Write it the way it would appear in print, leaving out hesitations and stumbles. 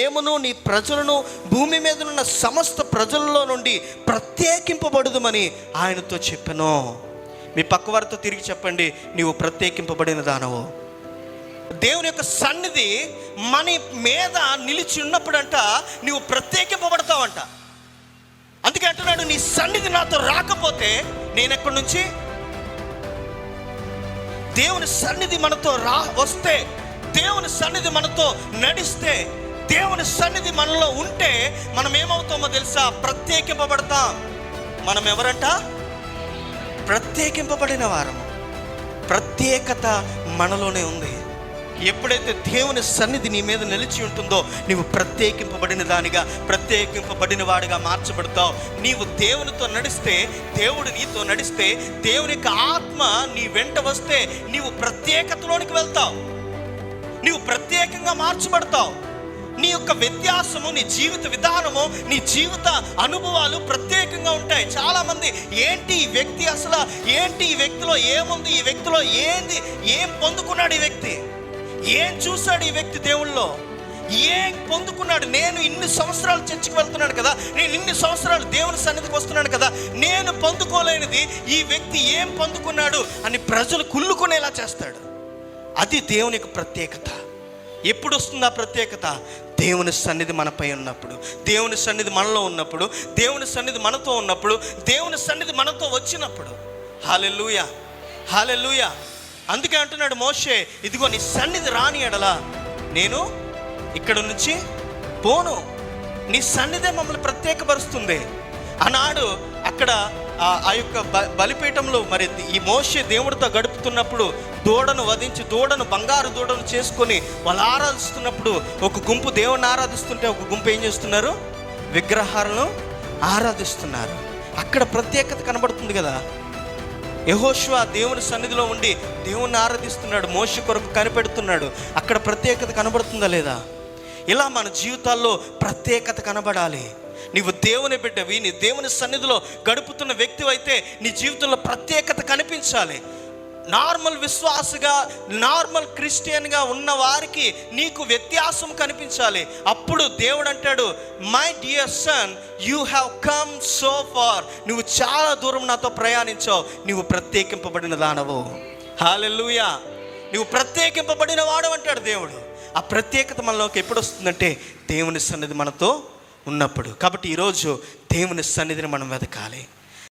మేమును నీ ప్రజలను భూమి మీద ఉన్న సమస్త ప్రజల్లో నుండి ప్రత్యేకింపబడుదుమని ఆయనతో చెప్పెను. మీ పక్కవారితో తిరిగి చెప్పండి, నీవు ప్రత్యేకింపబడిన దానవు. దేవుని యొక్క సన్నిధి మన మీద నిలిచి ఉన్నప్పుడంట నీవు ప్రత్యేకింపబడతావంట. అందుకే అంటున్నాడు, నీ సన్నిధి నాతో రాకపోతే నేను ఎక్కడి నుంచి? దేవుని సన్నిధి మనతో వస్తే, దేవుని సన్నిధి మనతో నడిస్తే, దేవుని సన్నిధి మనలో ఉంటే మనం ఏమవుతామో తెలుసా? ప్రత్యేకింపబడతాం. మనం ఎవరంట? ప్రత్యేకింపబడిన వారము. ప్రత్యేకత మనలోనే ఉంది. ఎప్పుడైతే దేవుని సన్నిధి నీ మీద నిలిచి ఉంటుందో నీవు ప్రత్యేకింపబడిన దానిగా, ప్రత్యేకింపబడిన వాడిగా మార్చబడతావు. నీవు దేవునితో నడిస్తే, దేవుడు నీతో నడిస్తే, దేవుని యొక్క ఆత్మ నీ వెంట వస్తే నీవు ప్రత్యేకతలోనికి వెళ్తావు. నీవు ప్రత్యేకంగా మార్చబడతావు. నీ యొక్క వ్యత్యాసము, నీ జీవిత విధానము, నీ జీవిత అనుభవాలు ప్రత్యేకంగా ఉంటాయి. చాలామంది ఏంటి ఈ వ్యక్తి, అసలు ఏంటి ఈ వ్యక్తిలో ఏముంది, ఈ వ్యక్తిలో ఏం పొందుకున్నాడు ఈ వ్యక్తి, ఏం చూశాడు ఈ వ్యక్తి దేవుళ్ళో, ఏం పొందుకున్నాడు? నేను ఇన్ని సంవత్సరాలు చర్చికి వెళ్తున్నాడు కదా, నేను ఇన్ని సంవత్సరాలు దేవుని సన్నిధికి వస్తున్నాను కదా, నేను పొందుకోలేనిది ఈ వ్యక్తి ఏం పొందుకున్నాడు అని ప్రజలు కుళ్ళుకునేలా చేస్తాడు. అది దేవుని యొక్క ప్రత్యేకత. ఎప్పుడు వస్తుంది ఆ ప్రత్యేకత? దేవుని సన్నిధి మనపై ఉన్నప్పుడు, దేవుని సన్నిధి మనలో ఉన్నప్పుడు, దేవుని సన్నిధి మనతో ఉన్నప్పుడు, దేవుని సన్నిధి మనతో వచ్చినప్పుడు. హల్లెలూయా, హల్లెలూయా. అందుకే అంటున్నాడు మోషే, ఇదిగో నీ సన్నిధి రాని ఎడలా నేను ఇక్కడ నుంచి పోను. నీ సన్నిధే మమ్మల్ని ప్రత్యేకపరుస్తుంది అన్నాడు. అక్కడ ఆ యొక్క బలిపీఠంలో మరి ఈ మోషే దేవుడితో గడుపుతున్నప్పుడు దూడను వధించి, బంగారు దూడను చేసుకొని వాళ్ళు ఆరాధిస్తున్నప్పుడు, ఒక గుంపు దేవుని ఆరాధిస్తుంటే ఒక గుంపు ఏం చేస్తున్నారు? విగ్రహాలను ఆరాధిస్తున్నారు. అక్కడ ప్రత్యేకత కనబడుతుంది కదా. యెహోషువ దేవుని సన్నిధిలో ఉండి దేవుణ్ణి ఆరాధిస్తున్నాడు, మోషే కొరకు కనిపెడుతున్నాడు. అక్కడ ప్రత్యేకత కనబడుతుందా లేదా? ఇలా మన జీవితాల్లో ప్రత్యేకత కనబడాలి. నీవు దేవుని బిడ్డవి, నీ దేవుని సన్నిధిలో గడుపుతున్న వ్యక్తి అయితే నీ జీవితంలో ప్రత్యేకత కనిపించాలి. నార్మల్ విశ్వాసగా, నార్మల్ క్రిస్టియన్గా ఉన్న వారికి నీకు వ్యత్యాసం కనిపించాలి. అప్పుడు దేవుడు అంటాడు, my dear son, you have come so far. నువ్వు చాలా దూరం నాతో ప్రయాణించావు, నువ్వు ప్రత్యేకింపబడిన దానవు. హల్లెలూయా. నువ్వు ప్రత్యేకింపబడిన వాడు అంటాడు దేవుడు. ఆ ప్రత్యేకత మనలోకి ఎప్పుడు వస్తుందంటే దేవుని సన్నిధి మనతో ఉన్నప్పుడు. కాబట్టి ఈరోజు దేవుని సన్నిధిని మనం వెతకాలి.